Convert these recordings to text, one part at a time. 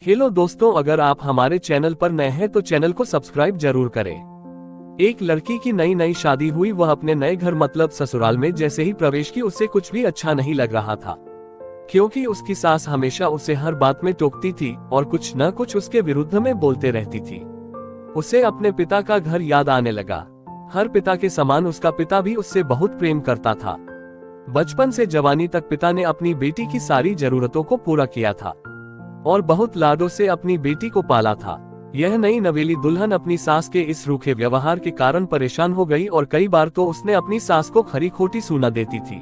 Hello दोस्तों, अगर आप हमारे चैनल पर नए हैं तो चैनल को सब्सक्राइब जरूर करें। एक लड़की की नई नई शादी हुई। वह अपने नए घर मतलब ससुराल में जैसे ही प्रवेश की उसे कुछ भी अच्छा नहीं लग रहा था, क्योंकि उसकी सास हमेशा उसे हर बात में टोकती थी और कुछ न कुछ उसके विरुद्ध में बोलते रहती थी। उसे अपने पिता का घर याद आने लगा। हर पिता के समान उसका पिता भी उससे बहुत प्रेम करता था। बचपन से जवानी तक पिता ने अपनी बेटी की सारी जरूरतों को पूरा किया था और बहुत लाडों से अपनी बेटी को पाला था। यह नई नवेली दुल्हन अपनी सास के इस रूखे व्यवहार के कारण परेशान हो गई और कई बार तो उसने अपनी सास को खरी खोटी सुना देती थी,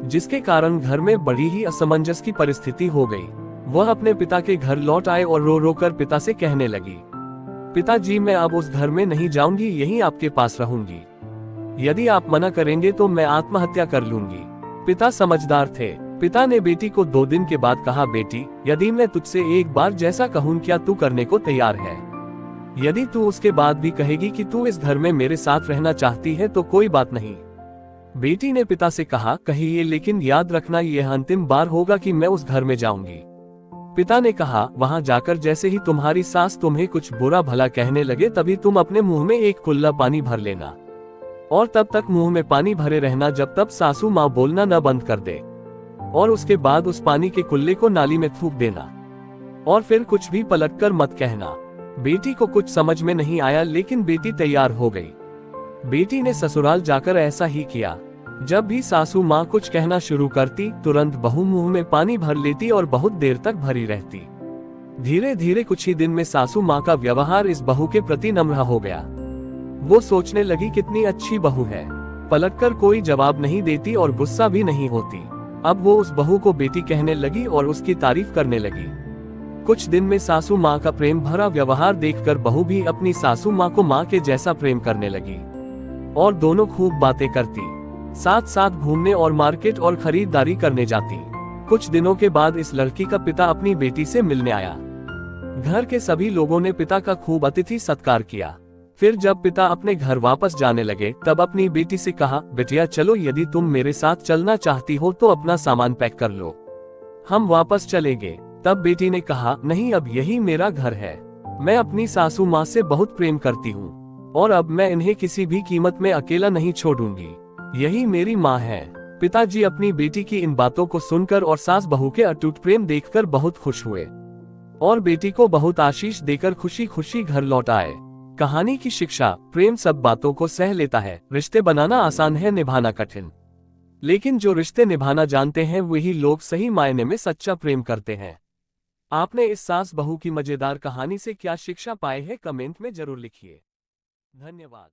जिसके कारण घर में बड़ी ही असमंजस की परिस्थिति हो गई। वह अपने पिता के घर लौट आए और रो रो कर पिता से कहने लगी, पिताजी, मैं अब उस घर में नहीं जाऊंगी, यहीं आपके पास रहूंगी। यदि आप मना करेंगे तो मैं आत्महत्या कर लूंगी। पिता समझदार थे। पिता ने बेटी को 2 दिन के बाद कहा, बेटी, यदि मैं तुझसे एक बार जैसा कहूं क्या तू करने को तैयार है? यदि तू उसके बाद भी कहेगी कि तू इस घर में मेरे साथ रहना चाहती है तो कोई बात नहीं। बेटी ने पिता से कहा, कहिए, लेकिन याद रखना यह अंतिम बार होगा कि मैं उस घर में जाऊंगी। पिता ने कहा, वहां जाकर जैसे ही तुम्हारी सास तुम्हें कुछ बुरा भला कहने लगे तभी तुम अपने मुंह में एक कुल्ला पानी भर लेना और तब तक मुंह में पानी भरे रहना जब तक सासू माँ बोलना न बंद कर दे, और उसके बाद उस पानी के कुल्ले को नाली में थूक देना और फिर कुछ भी पलटकर मत कहना। बेटी को कुछ समझ में नहीं आया, लेकिन बेटी तैयार हो गई। बेटी ने ससुराल जाकर ऐसा ही किया। जब भी सासू माँ कुछ कहना शुरू करती तुरंत बहू मुंह में पानी भर लेती और बहुत देर तक भरी रहती। धीरे धीरे कुछ ही दिन में सासू माँ का व्यवहार इस बहू के प्रति नम्र हो गया। वो सोचने लगी, कितनी अच्छी बहू है, पलटकर कोई जवाब नहीं देती और गुस्सा भी नहीं होती। अब वो उस बहू को बेटी कहने लगी और उसकी तारीफ करने लगी। कुछ दिन में सासू माँ का प्रेम भरा व्यवहार देखकर बहू भी अपनी सासू माँ को माँ के जैसा प्रेम करने लगी और दोनों खूब बातें करती, साथ साथ घूमने और मार्केट और खरीदारी करने जाती। कुछ दिनों के बाद इस लड़की का पिता अपनी बेटी से मिलने आया। घर के सभी लोगों ने पिता का खूब अतिथि सत्कार किया। फिर जब पिता अपने घर वापस जाने लगे तब अपनी बेटी से कहा, बेटिया चलो, यदि तुम मेरे साथ चलना चाहती हो तो अपना सामान पैक कर लो, हम वापस चलेंगे। तब बेटी ने कहा, नहीं, अब यही मेरा घर है। मैं अपनी सासू माँ से बहुत प्रेम करती हूँ और अब मैं इन्हें किसी भी कीमत में अकेला नहीं छोड़ूंगी। यही मेरी माँ है। पिताजी अपनी बेटी की इन बातों को सुनकर और सास बहू के अटूट प्रेम देखकर बहुत खुश हुए और बेटी को बहुत आशीष देकर खुशी खुशी घर लौट आए। कहानी की शिक्षा, प्रेम सब बातों को सह लेता है। रिश्ते बनाना आसान है, निभाना कठिन, लेकिन जो रिश्ते निभाना जानते हैं वही लोग सही मायने में सच्चा प्रेम करते हैं। आपने इस सास बहू की मजेदार कहानी से क्या शिक्षा पाए हैं, कमेंट में जरूर लिखिए। धन्यवाद।